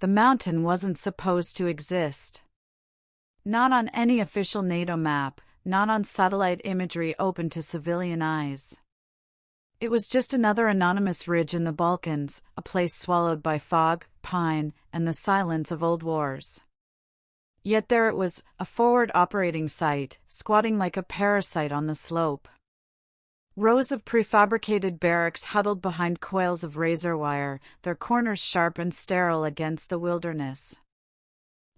The mountain wasn't supposed to exist. Not on any official NATO map, not on satellite imagery open to civilian eyes. It was just another anonymous ridge in the Balkans, a place swallowed by fog, pine, and the silence of old wars. Yet there it was, a forward operating site, squatting like a parasite on the slope. Rows of prefabricated barracks huddled behind coils of razor wire, their corners sharp and sterile against the wilderness.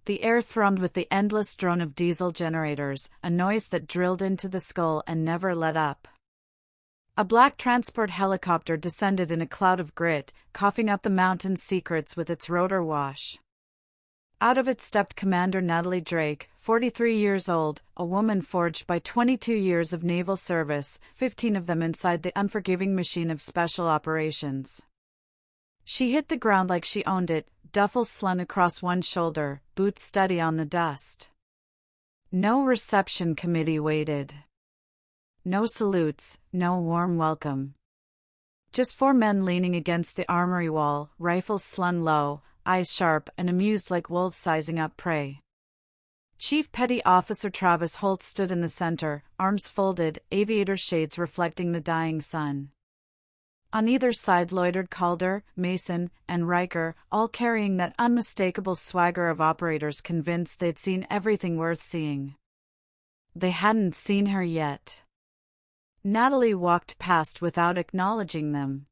The air thrummed with the endless drone of diesel generators, a noise that drilled into the skull and never let up. A black transport helicopter descended in a cloud of grit, coughing up the mountain's secrets with its rotor wash. Out of it stepped Commander Natalie Drake, 43 years old, a woman forged by 22 years of naval service, 15 of them inside the unforgiving machine of special operations. She hit the ground like she owned it, duffel slung across one shoulder, boots steady on the dust. No reception committee waited. No salutes, no warm welcome. Just 4 men leaning against the armory wall, rifles slung low, eyes sharp and amused like wolves sizing up prey. Chief Petty Officer Travis Holt stood in the center, arms folded, aviator shades reflecting the dying sun. On either side loitered Calder, Mason, and Riker, all carrying that unmistakable swagger of operators convinced they'd seen everything worth seeing. They hadn't seen her yet. Natalie walked past without acknowledging them.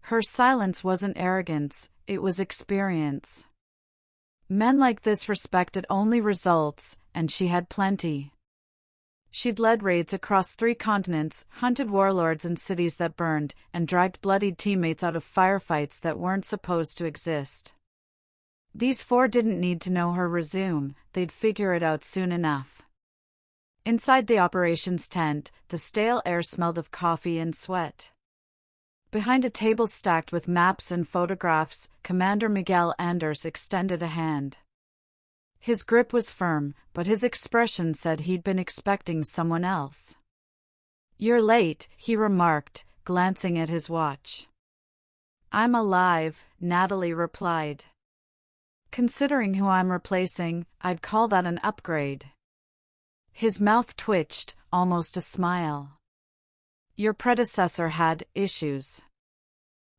Her silence wasn't arrogance, it was experience. Men like this respected only results, and she had plenty. She'd led raids across 3 continents, hunted warlords in cities that burned, and dragged bloodied teammates out of firefights that weren't supposed to exist. These 4 didn't need to know her resume, they'd figure it out soon enough. Inside the operations tent, the stale air smelled of coffee and sweat. Behind a table stacked with maps and photographs, Commander Miguel Anders extended a hand. His grip was firm, but his expression said he'd been expecting someone else. "You're late," he remarked, glancing at his watch. "I'm alive," Natalie replied. "Considering who I'm replacing, I'd call that an upgrade." His mouth twitched, almost a smile. "Your predecessor had issues.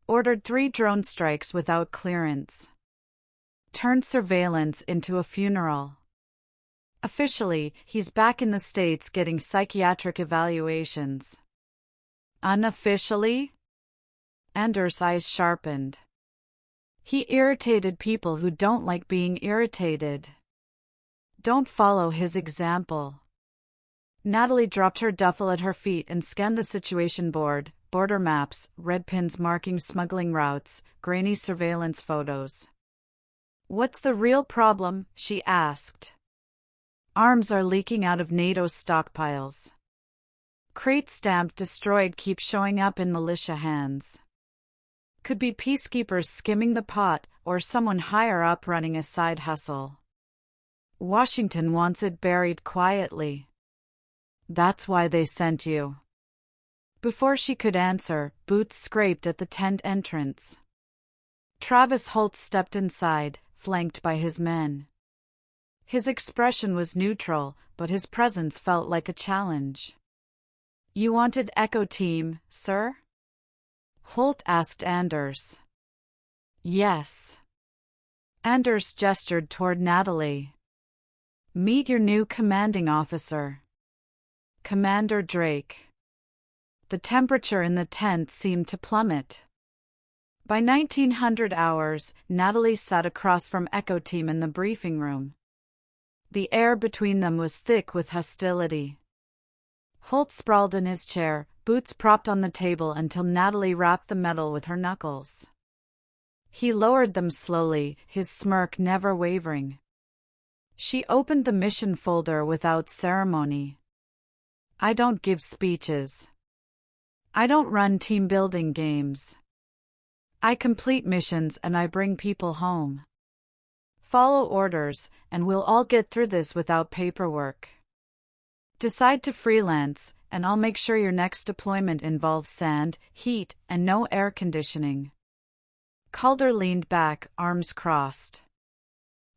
Ordered 3 drone strikes without clearance. Turned surveillance into a funeral. Officially, he's back in the States getting psychiatric evaluations. Unofficially?" Anders' eyes sharpened. He irritated people who don't like being irritated. Don't follow his example. Natalie dropped her duffel at her feet and scanned the situation board, border maps, red pins marking smuggling routes, grainy surveillance photos. "What's the real problem?" she asked. "Arms are leaking out of NATO's stockpiles. Crate stamped destroyed keep showing up in militia hands. Could be peacekeepers skimming the pot, or someone higher up running a side hustle. Washington wants it buried quietly. That's why they sent you." Before she could answer, boots scraped at the tent entrance. Travis Holt stepped inside, flanked by his men. His expression was neutral, but his presence felt like a challenge. "You wanted Echo Team, sir?" Holt asked Anders. "Yes." Anders gestured toward Natalie. "Meet your new commanding officer. Commander Drake." The temperature in the tent seemed to plummet. By 1900 hours, Natalie sat across from Echo Team in the briefing room. The air between them was thick with hostility. Holt sprawled in his chair, boots propped on the table until Natalie rapped the metal with her knuckles. He lowered them slowly, his smirk never wavering. She opened the mission folder without ceremony. "I don't give speeches. I don't run team-building games. I complete missions and I bring people home. Follow orders, and we'll all get through this without paperwork. Decide to freelance, and I'll make sure your next deployment involves sand, heat, and no air conditioning. Calder leaned back, arms crossed.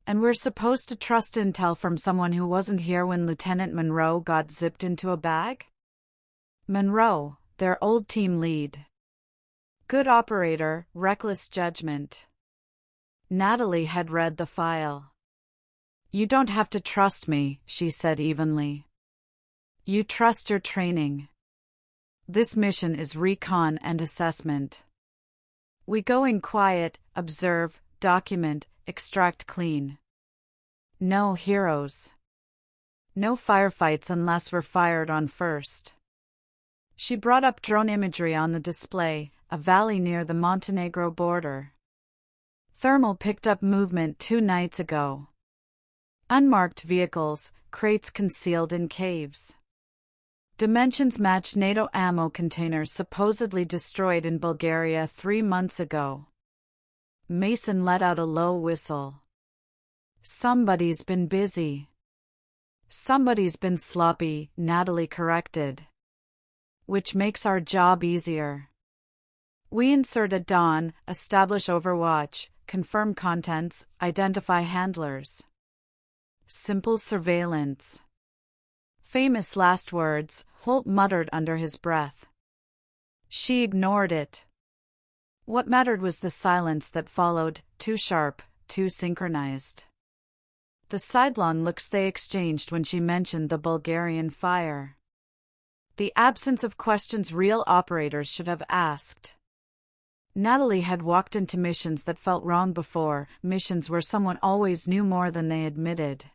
And we're supposed to trust intel from someone who wasn't here when Lieutenant Monroe got zipped into a bag? Monroe, their old team lead. Good operator, reckless judgment. Natalie had read the file. You don't have to trust me, she said evenly. You trust your training. This mission is recon and assessment. We go in quiet, observe, document, extract clean. No heroes. No firefights unless we're fired on first. She brought up drone imagery on the display, a valley near the Montenegro border. Thermal picked up movement 2 nights ago. Unmarked vehicles, crates concealed in caves. Dimensions match NATO ammo containers supposedly destroyed in Bulgaria 3 months ago. Mason let out a low whistle. Somebody's been busy. Somebody's been sloppy, Natalie corrected. Which makes our job easier. We insert a DON, establish Overwatch, confirm contents, identify handlers. Simple surveillance. Famous last words, Holt muttered under his breath. She ignored it. What mattered was the silence that followed, too sharp, too synchronized. The sidelong looks they exchanged when she mentioned the Bulgarian fire. The absence of questions real operators should have asked. Natalie had walked into missions that felt wrong before, missions where someone always knew more than they admitted.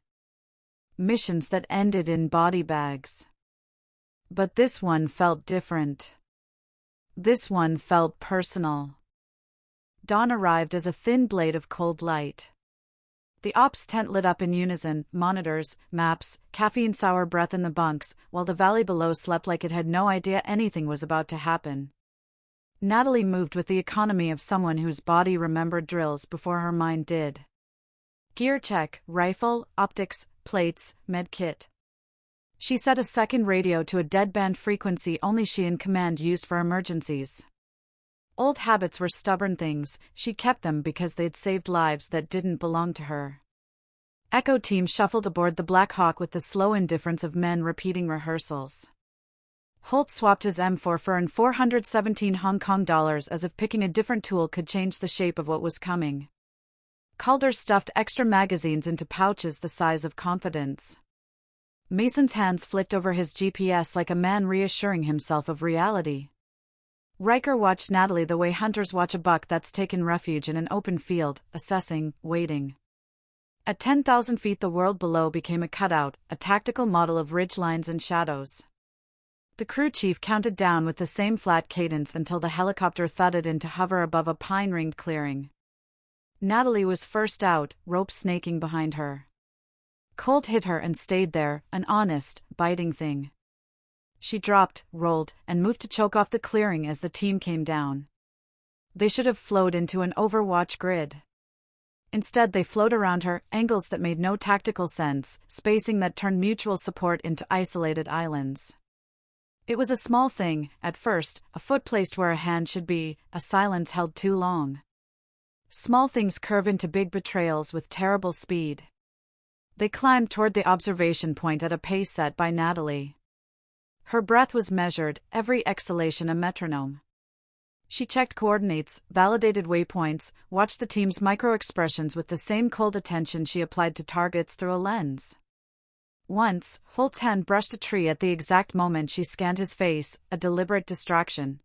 Missions that ended in body bags. But this one felt different. This one felt personal. Dawn arrived as a thin blade of cold light. The ops tent lit up in unison, monitors, maps, caffeine-sour breath in the bunks, while the valley below slept like it had no idea anything was about to happen. Natalie moved with the economy of someone whose body remembered drills before her mind did. Gear check, rifle, optics, plates, med kit. She set a second radio to a deadband frequency only she in command used for emergencies. Old habits were stubborn things, she kept them because they'd saved lives that didn't belong to her. Echo team shuffled aboard the Black Hawk with the slow indifference of men repeating rehearsals. Holt swapped his M4 for an 417 Hong Kong dollars as if picking a different tool could change the shape of what was coming. Calder stuffed extra magazines into pouches the size of confidence. Mason's hands flicked over his GPS like a man reassuring himself of reality. Riker watched Natalie the way hunters watch a buck that's taken refuge in an open field, assessing, waiting. At 10,000 feet the world below became a cutout, a tactical model of ridgelines and shadows. The crew chief counted down with the same flat cadence until the helicopter thudded into hover above a pine-ringed clearing. Natalie was first out, rope snaking behind her. Cold hit her and stayed there, an honest, biting thing. She dropped, rolled, and moved to choke off the clearing as the team came down. They should have flowed into an Overwatch grid. Instead they flowed around her, angles that made no tactical sense, spacing that turned mutual support into isolated islands. It was a small thing, at first, a foot placed where a hand should be, a silence held too long. Small things curve into big betrayals with terrible speed. They climbed toward the observation point at a pace set by Natalie. Her breath was measured, every exhalation a metronome. She checked coordinates, validated waypoints, watched the team's micro-expressions with the same cold attention she applied to targets through a lens. Once, Holt's hand brushed a tree at the exact moment she scanned his face, a deliberate distraction.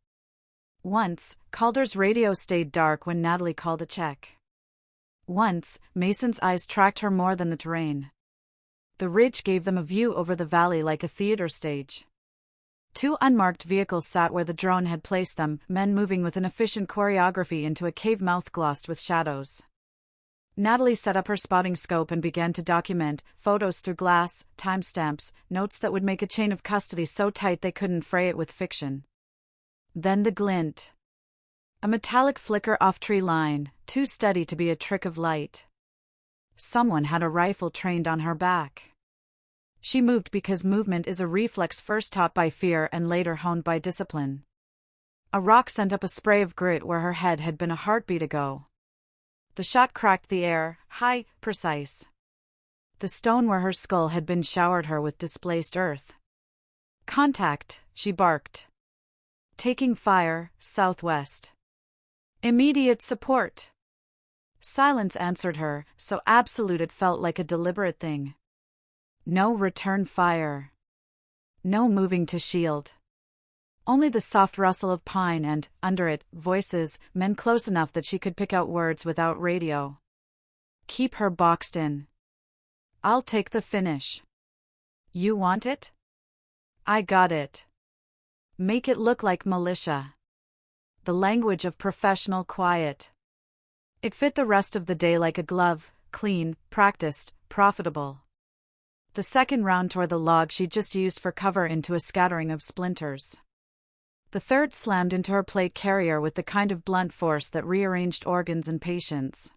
Once, Calder's radio stayed dark when Natalie called a check. Once, Mason's eyes tracked her more than the terrain. The ridge gave them a view over the valley like a theater stage. 2 unmarked vehicles sat where the drone had placed them, men moving with an efficient choreography into a cave mouth glossed with shadows. Natalie set up her spotting scope and began to document, photos through glass, timestamps, notes that would make a chain of custody so tight they couldn't fray it with fiction. Then the glint. A metallic flicker off tree line, too steady to be a trick of light. Someone had a rifle trained on her back. She moved because movement is a reflex first taught by fear and later honed by discipline. A rock sent up a spray of grit where her head had been a heartbeat ago. The shot cracked the air, high, precise. The stone where her skull had been showered her with displaced earth. Contact, she barked. Taking fire, southwest. Immediate support. Silence answered her, so absolute it felt like a deliberate thing. No return fire. No moving to shield. Only the soft rustle of pine and, under it, voices, men close enough that she could pick out words without radio. Keep her boxed in. I'll take the finish. You want it? I got it. Make it look like militia. The language of professional quiet. It fit the rest of the day like a glove, clean, practiced, profitable. The second round tore the log she'd just used for cover into a scattering of splinters. The third slammed into her plate carrier with the kind of blunt force that rearranged organs and patience.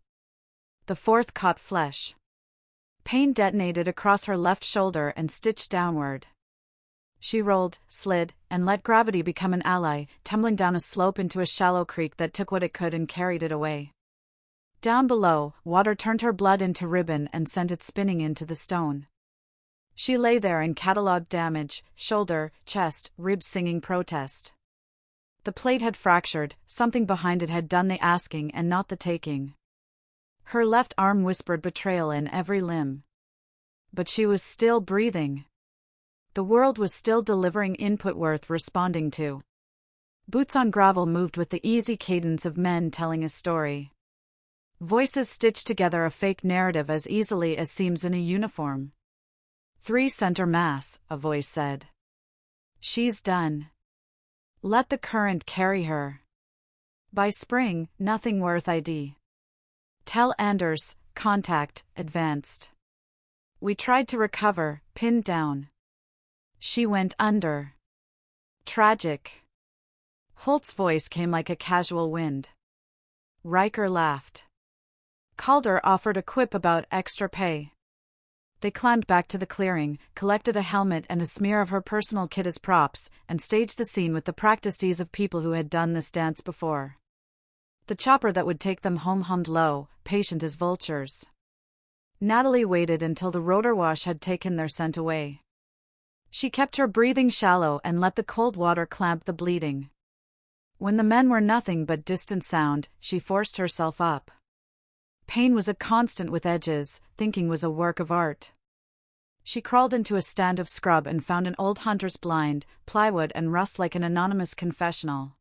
The fourth caught flesh. Pain detonated across her left shoulder and stitched downward. She rolled, slid, and let gravity become an ally, tumbling down a slope into a shallow creek that took what it could and carried it away. Down below, water turned her blood into ribbon and sent it spinning into the stone. She lay there and catalogued damage, shoulder, chest, ribs singing protest. The plate had fractured, something behind it had done the asking and not the taking. Her left arm whispered betrayal in every limb. But she was still breathing. The world was still delivering input worth responding to. Boots on gravel moved with the easy cadence of men telling a story. Voices stitched together a fake narrative as easily as seams in a uniform. 3-center mass, a voice said. She's done. Let the current carry her. By spring, nothing worth ID. Tell Anders, contact, advanced. We tried to recover, pinned down. She went under. Tragic. Holt's voice came like a casual wind. Riker laughed. Calder offered a quip about extra pay. They climbed back to the clearing, collected a helmet and a smear of her personal kit as props, and staged the scene with the practiced ease of people who had done this dance before. The chopper that would take them home hummed low, patient as vultures. Natalie waited until the rotor wash had taken their scent away. She kept her breathing shallow and let the cold water clamp the bleeding. When the men were nothing but distant sound, she forced herself up. Pain was a constant with edges, thinking was a work of art. She crawled into a stand of scrub and found an old hunter's blind, plywood and rust like an anonymous confessional.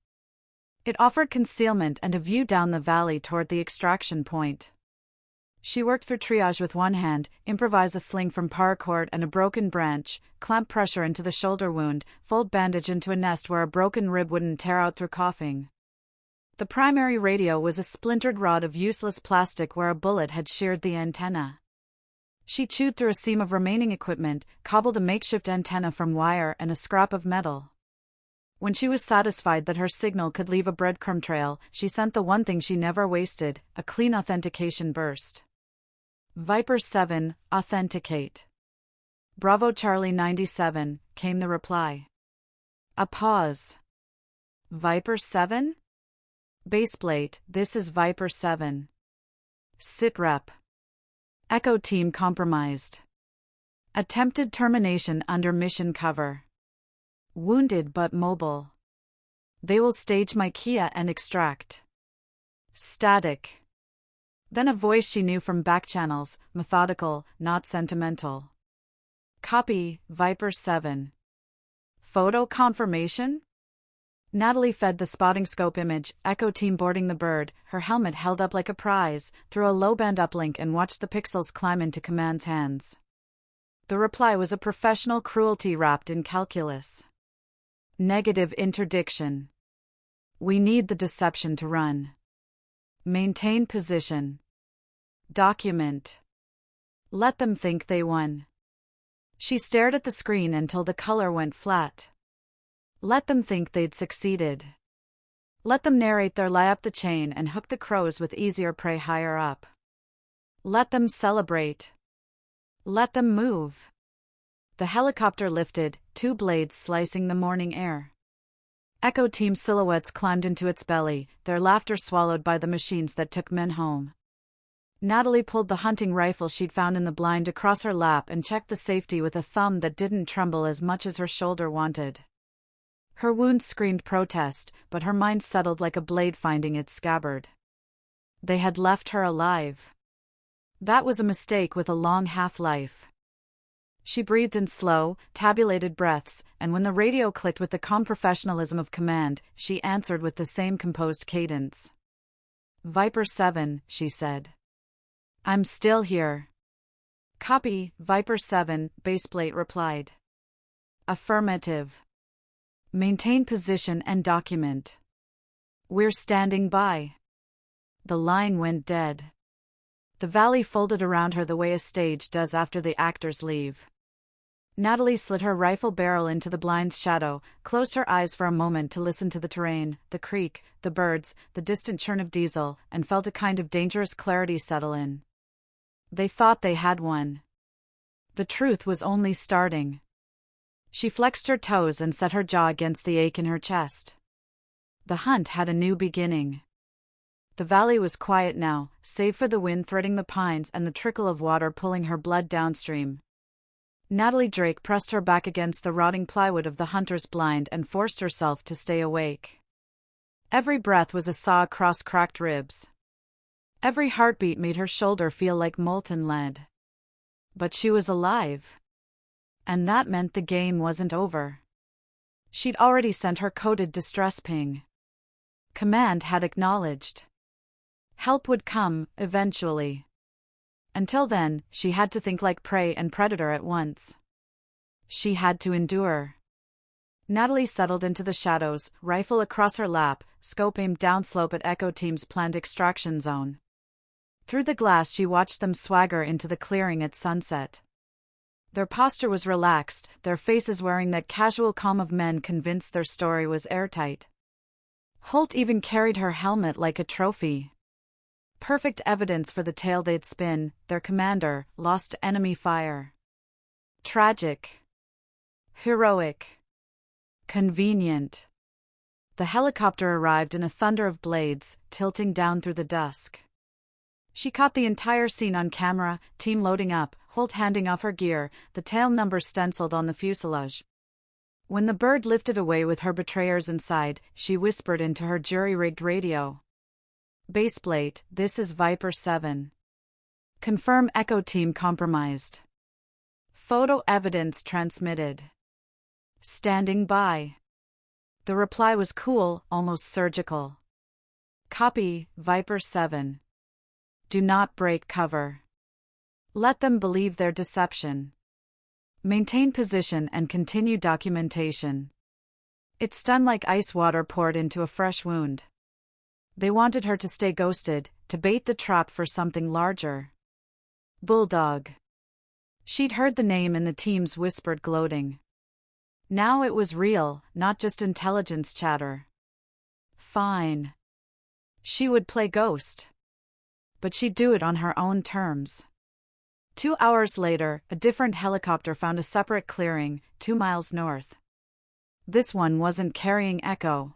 It offered concealment and a view down the valley toward the extraction point. She worked through triage with one hand, improvised a sling from paracord and a broken branch, clamp pressure into the shoulder wound, fold bandage into a nest where a broken rib wouldn't tear out through coughing. The primary radio was a splintered rod of useless plastic where a bullet had sheared the antenna. She chewed through a seam of remaining equipment, cobbled a makeshift antenna from wire and a scrap of metal. When she was satisfied that her signal could leave a breadcrumb trail, she sent the one thing she never wasted, a clean authentication burst. Viper 7, authenticate. Bravo Charlie 97, came the reply. A pause. Viper 7? Baseplate, this is Viper 7. Sit rep. Echo team compromised. Attempted termination under mission cover. Wounded but mobile. They will stage my Kia and extract. Static. Then a voice she knew from back channels, methodical, not sentimental. Copy, Viper 7. Photo confirmation? Natalie fed the spotting scope image, Echo team boarding the bird, her helmet held up like a prize, through a low-band uplink and watched the pixels climb into command's hands. The reply was a professional cruelty wrapped in calculus. Negative interdiction. We need the deception to run. Maintain position. Document. Let them think they won. She stared at the screen until the color went flat. Let them think they'd succeeded. Let them narrate their lie up the chain and hook the crows with easier prey higher up. Let them celebrate. Let them move. The helicopter lifted, two blades slicing the morning air. Echo team silhouettes climbed into its belly, their laughter swallowed by the machines that took men home. Natalie pulled the hunting rifle she'd found in the blind across her lap and checked the safety with a thumb that didn't tremble as much as her shoulder wanted. Her wound screamed protest, but her mind settled like a blade finding its scabbard. They had left her alive. That was a mistake with a long half-life. She breathed in slow, tabulated breaths, and when the radio clicked with the calm professionalism of command, she answered with the same composed cadence. "Viper 7, she said. "I'm still here." "Copy, Viper 7, baseplate replied. "Affirmative. Maintain position and document." "We're standing by." The line went dead. The valley folded around her the way a stage does after the actors leave. Natalie slid her rifle barrel into the blind's shadow, closed her eyes for a moment to listen to the terrain, the creek, the birds, the distant churn of diesel, and felt a kind of dangerous clarity settle in. They thought they had won. The truth was only starting. She flexed her toes and set her jaw against the ache in her chest. The hunt had a new beginning. The valley was quiet now, save for the wind threading the pines and the trickle of water pulling her blood downstream. Natalie Drake pressed her back against the rotting plywood of the hunter's blind and forced herself to stay awake. Every breath was a saw across cracked ribs. Every heartbeat made her shoulder feel like molten lead. But she was alive. And that meant the game wasn't over. She'd already sent her coded distress ping. Command had acknowledged. Help would come, eventually. Until then, she had to think like prey and predator at once. She had to endure. Natalie settled into the shadows, rifle across her lap, scope aimed downslope at Echo Team's planned extraction zone. Through the glass she watched them swagger into the clearing at sunset. Their posture was relaxed, their faces wearing that casual calm of men convinced their story was airtight. Holt even carried her helmet like a trophy. Perfect evidence for the tale they'd spin, their commander, lost to enemy fire. Tragic. Heroic. Convenient. The helicopter arrived in a thunder of blades, tilting down through the dusk. She caught the entire scene on camera, team loading up, Holt handing off her gear, the tail number stenciled on the fuselage. When the bird lifted away with her betrayers inside, she whispered into her jury-rigged radio. "Baseplate, this is Viper 7. Confirm Echo Team compromised. Photo evidence transmitted. Standing by." The reply was cool, almost surgical. "Copy, Viper 7. Do not break cover. Let them believe their deception. Maintain position and continue documentation." It stung like ice water poured into a fresh wound. They wanted her to stay ghosted, to bait the trap for something larger. Bulldog. She'd heard the name in the team's whispered gloating. Now it was real, not just intelligence chatter. Fine. She would play ghost. But she'd do it on her own terms. 2 hours later, a different helicopter found a separate clearing, 2 miles north. This one wasn't carrying Echo.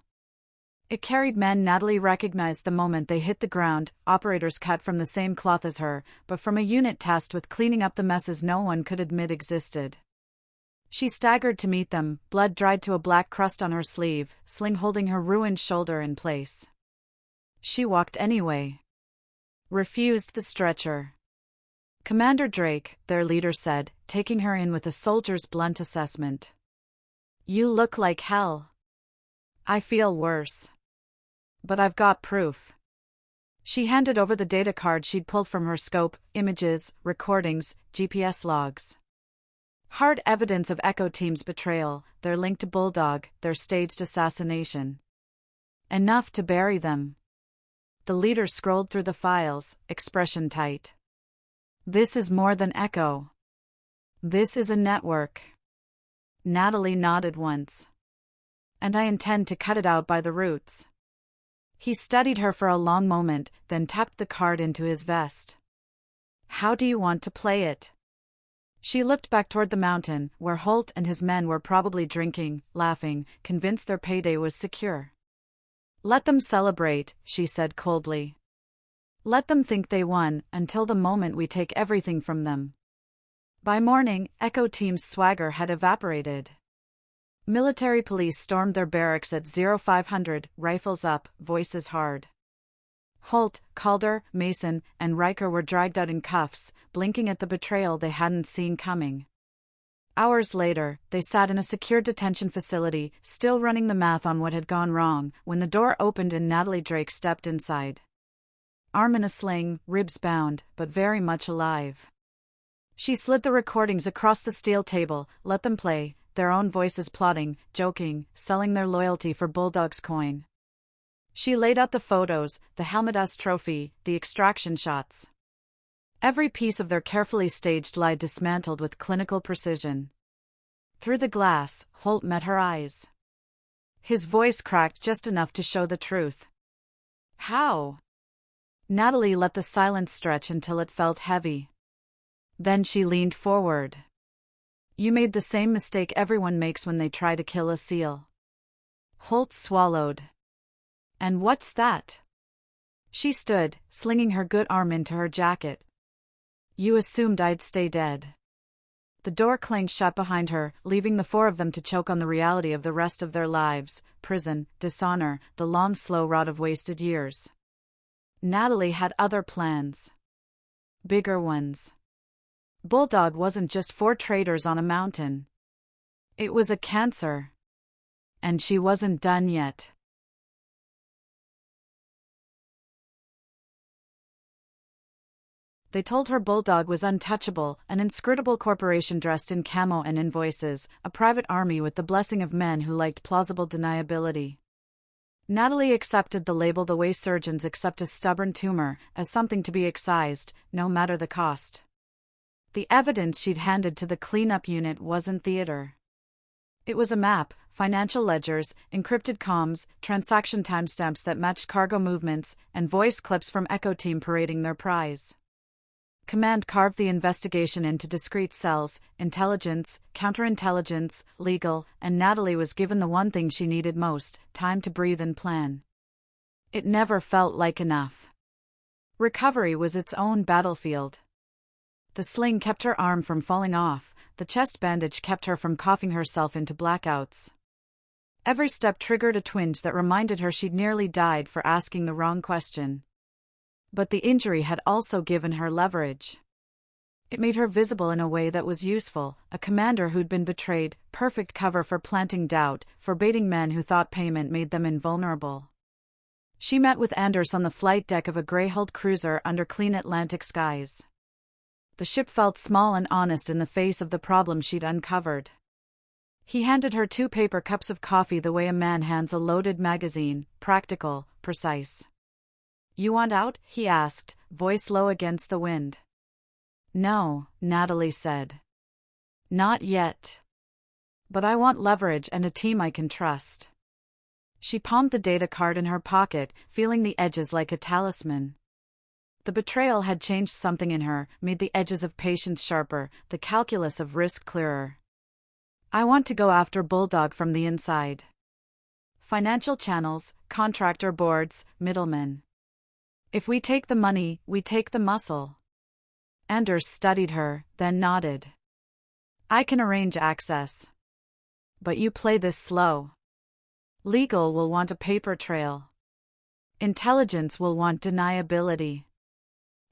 It carried men Natalie recognized the moment they hit the ground, operators cut from the same cloth as her, but from a unit tasked with cleaning up the messes no one could admit existed. She staggered to meet them, blood dried to a black crust on her sleeve, sling holding her ruined shoulder in place. She walked anyway. Refused the stretcher. "Commander Drake," their leader said, taking her in with a soldier's blunt assessment. "You look like hell." "I feel worse. But I've got proof." She handed over the data card she'd pulled from her scope, images, recordings, GPS logs. Hard evidence of Echo Team's betrayal, their link to Bulldog, their staged assassination. Enough to bury them. The leader scrolled through the files, expression tight. "This is more than Echo. This is a network." Natalie nodded once. "And I intend to cut it out by the roots." He studied her for a long moment, then tapped the card into his vest. "How do you want to play it?" She looked back toward the mountain, where Holt and his men were probably drinking, laughing, convinced their payday was secure. "Let them celebrate," she said coldly. Let them think they won, until the moment we take everything from them. By morning, Echo Team's swagger had evaporated. Military police stormed their barracks at 0500, rifles up, voices hard. Holt, Calder, Mason, and Riker were dragged out in cuffs, blinking at the betrayal they hadn't seen coming. Hours later, they sat in a secure detention facility, still running the math on what had gone wrong, when the door opened and Natalie Drake stepped inside. Arm in a sling, ribs bound, but very much alive. She slid the recordings across the steel table, let them play, their own voices plotting, joking, selling their loyalty for Bulldog's coin. She laid out the photos, the Helmet trophy, the extraction shots. Every piece of their carefully staged lie dismantled with clinical precision. Through the glass, Holt met her eyes. His voice cracked just enough to show the truth. How? Natalie let the silence stretch until it felt heavy. Then she leaned forward. You made the same mistake everyone makes when they try to kill a SEAL. Holt swallowed. And what's that? She stood, slinging her good arm into her jacket. You assumed I'd stay dead. The door clanged shut behind her, leaving the four of them to choke on the reality of the rest of their lives: prison, dishonor, the long slow rot of wasted years. Natalie had other plans. Bigger ones. Bulldog wasn't just four traitors on a mountain. It was a cancer. And she wasn't done yet. They told her Bulldog was untouchable, an inscrutable corporation dressed in camo and invoices, a private army with the blessing of men who liked plausible deniability. Natalie accepted the label the way surgeons accept a stubborn tumor, as something to be excised, no matter the cost. The evidence she'd handed to the cleanup unit wasn't theater. It was a map, financial ledgers, encrypted comms, transaction timestamps that matched cargo movements, and voice clips from Echo Team parading their prize. Command carved the investigation into discrete cells: intelligence, counterintelligence, legal, and Natalie was given the one thing she needed most: time to breathe and plan. It never felt like enough. Recovery was its own battlefield. The sling kept her arm from falling off, the chest bandage kept her from coughing herself into blackouts. Every step triggered a twinge that reminded her she'd nearly died for asking the wrong question. But the injury had also given her leverage. It made her visible in a way that was useful: a commander who'd been betrayed, perfect cover for planting doubt, for baiting men who thought payment made them invulnerable. She met with Anders on the flight deck of a gray-hulled cruiser under clean Atlantic skies. The ship felt small and honest in the face of the problem she'd uncovered. He handed her 2 paper cups of coffee the way a man hands a loaded magazine: practical, precise. You want out? He asked, voice low against the wind. No, Natalie said. Not yet. But I want leverage and a team I can trust. She palmed the data card in her pocket, feeling the edges like a talisman. The betrayal had changed something in her, made the edges of patience sharper, the calculus of risk clearer. I want to go after Bulldog from the inside. Financial channels, contractor boards, middlemen. If we take the money, we take the muscle. Anders studied her, then nodded. I can arrange access. But you play this slow. Legal will want a paper trail. Intelligence will want deniability.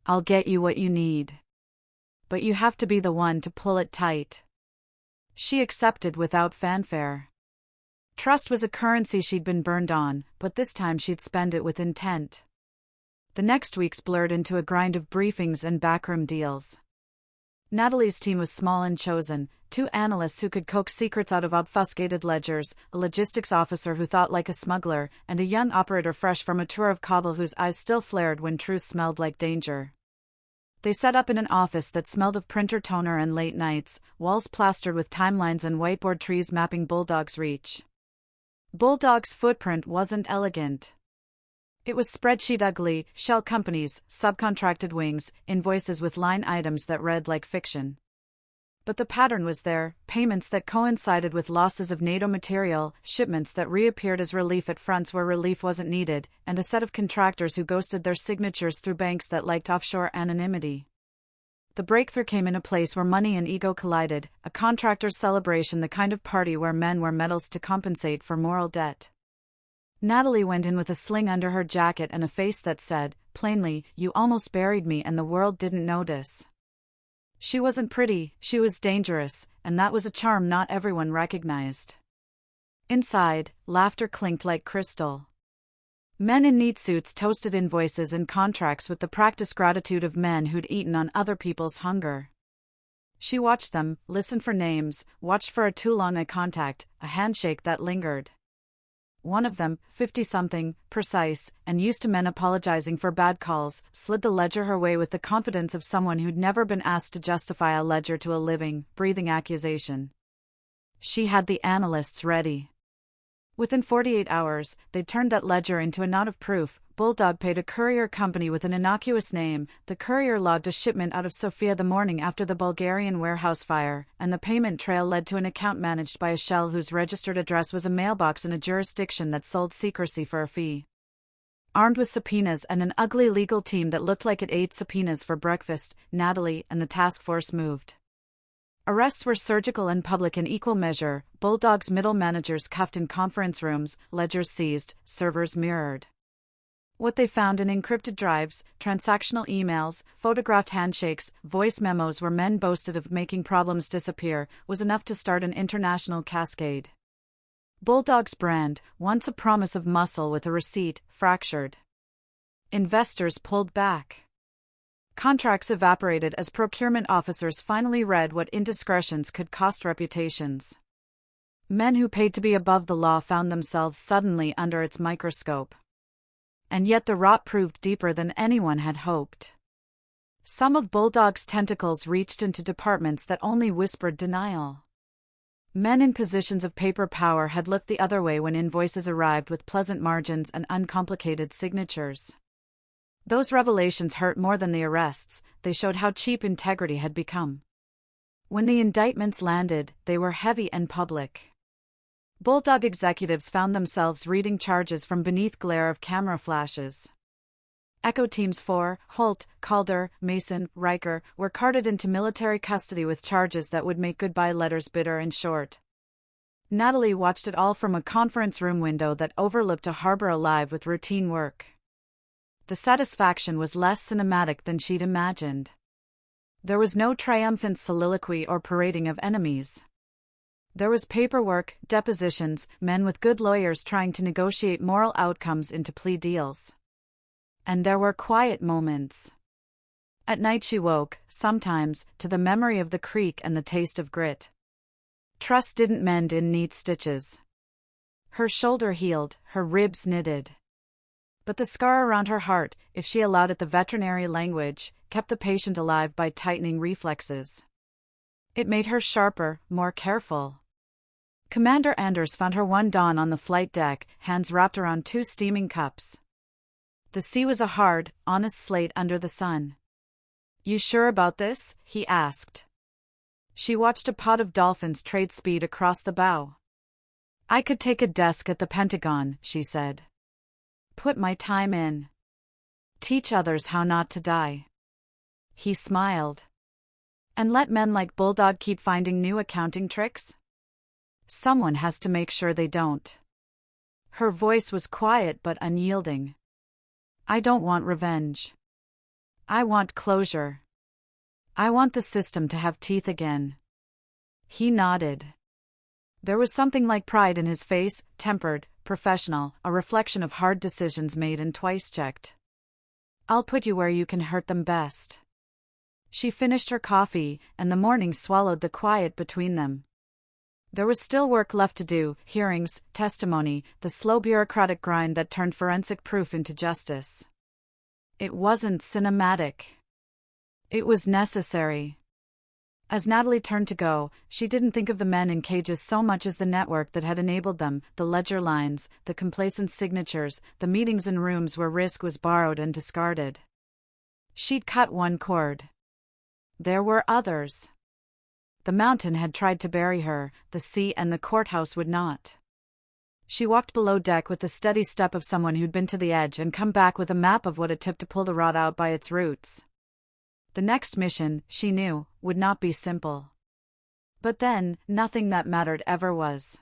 I'll get you what you need. But you have to be the one to pull it tight. She accepted without fanfare. Trust was a currency she'd been burned on, but this time she'd spend it with intent. The next weeks blurred into a grind of briefings and backroom deals. Natalie's team was small and chosen: 2 analysts who could coax secrets out of obfuscated ledgers, a logistics officer who thought like a smuggler, and a young operator fresh from a tour of Kabul whose eyes still flared when truth smelled like danger. They set up in an office that smelled of printer toner and late nights, walls plastered with timelines and whiteboard trees mapping Bulldog's reach. Bulldog's footprint wasn't elegant. It was spreadsheet ugly: shell companies, subcontracted wings, invoices with line items that read like fiction. But the pattern was there: payments that coincided with losses of NATO material, shipments that reappeared as relief at fronts where relief wasn't needed, and a set of contractors who ghosted their signatures through banks that liked offshore anonymity. The breakthrough came in a place where money and ego collided, a contractor's celebration, the kind of party where men wear medals to compensate for moral debt. Natalie went in with a sling under her jacket and a face that said, plainly, "You almost buried me and the world didn't notice." She wasn't pretty, she was dangerous, and that was a charm not everyone recognized. Inside, laughter clinked like crystal. Men in neat suits toasted invoices and contracts with the practiced gratitude of men who'd eaten on other people's hunger. She watched them, listened for names, watched for a too long eye contact, a handshake that lingered. One of them, 50-something, precise, and used to men apologizing for bad calls, slid the ledger her way with the confidence of someone who'd never been asked to justify a ledger to a living, breathing accusation. She had the analysts ready. Within 48 hours, they turned that ledger into a knot of proof. Bulldog paid a courier company with an innocuous name. The courier logged a shipment out of Sofia the morning after the Bulgarian warehouse fire, and the payment trail led to an account managed by a shell whose registered address was a mailbox in a jurisdiction that sold secrecy for a fee. Armed with subpoenas and an ugly legal team that looked like it ate subpoenas for breakfast, Natalie and the task force moved. Arrests were surgical and public in equal measure. Bulldog's middle managers cuffed in conference rooms, ledgers seized, servers mirrored. What they found in encrypted drives, transactional emails, photographed handshakes, voice memos where men boasted of making problems disappear, was enough to start an international cascade. Bulldog's brand, once a promise of muscle with a receipt, fractured. Investors pulled back. Contracts evaporated as procurement officers finally read what indiscretions could cost reputations. Men who paid to be above the law found themselves suddenly under its microscope. And yet the rot proved deeper than anyone had hoped. Some of Bulldog's tentacles reached into departments that only whispered denial. Men in positions of paper power had looked the other way when invoices arrived with pleasant margins and uncomplicated signatures. Those revelations hurt more than the arrests. They showed how cheap integrity had become. When the indictments landed, they were heavy and public. Bulldog executives found themselves reading charges from beneath glare of camera flashes. Echo Teams 4, Holt, Calder, Mason, Riker, were carted into military custody with charges that would make goodbye letters bitter and short. Natalie watched it all from a conference room window that overlooked a harbor alive with routine work. The satisfaction was less cinematic than she'd imagined. There was no triumphant soliloquy or parading of enemies. There was paperwork, depositions, men with good lawyers trying to negotiate moral outcomes into plea deals. And there were quiet moments. At night she woke, sometimes, to the memory of the creek and the taste of grit. Trust didn't mend in neat stitches. Her shoulder healed, her ribs knitted. But the scar around her heart, if she allowed it the veterinary language, kept the patient alive by tightening reflexes. It made her sharper, more careful. Commander Anders found her one dawn on the flight deck, hands wrapped around 2 steaming cups. The sea was a hard, honest slate under the sun. "You sure about this?" he asked. She watched a pod of dolphins trade speed across the bow. "I could take a desk at the Pentagon," she said. "Put my time in. Teach others how not to die." He smiled. "And let men like Bulldog keep finding new accounting tricks? Someone has to make sure they don't." Her voice was quiet but unyielding. "I don't want revenge. I want closure. I want the system to have teeth again." He nodded. There was something like pride in his face, tempered, professional, a reflection of hard decisions made and twice checked. "I'll put you where you can hurt them best." She finished her coffee, and the morning swallowed the quiet between them. There was still work left to do: hearings, testimony, the slow bureaucratic grind that turned forensic proof into justice. It wasn't cinematic. It was necessary. As Natalie turned to go, she didn't think of the men in cages so much as the network that had enabled them, the ledger lines, the complacent signatures, the meetings in rooms where risk was borrowed and discarded. She'd cut one cord. There were others. The mountain had tried to bury her, the sea and the courthouse would not. She walked below deck with the steady step of someone who'd been to the edge and come back with a map of what it took to pull the rod out by its roots. The next mission, she knew, would not be simple. But then, nothing that mattered ever was.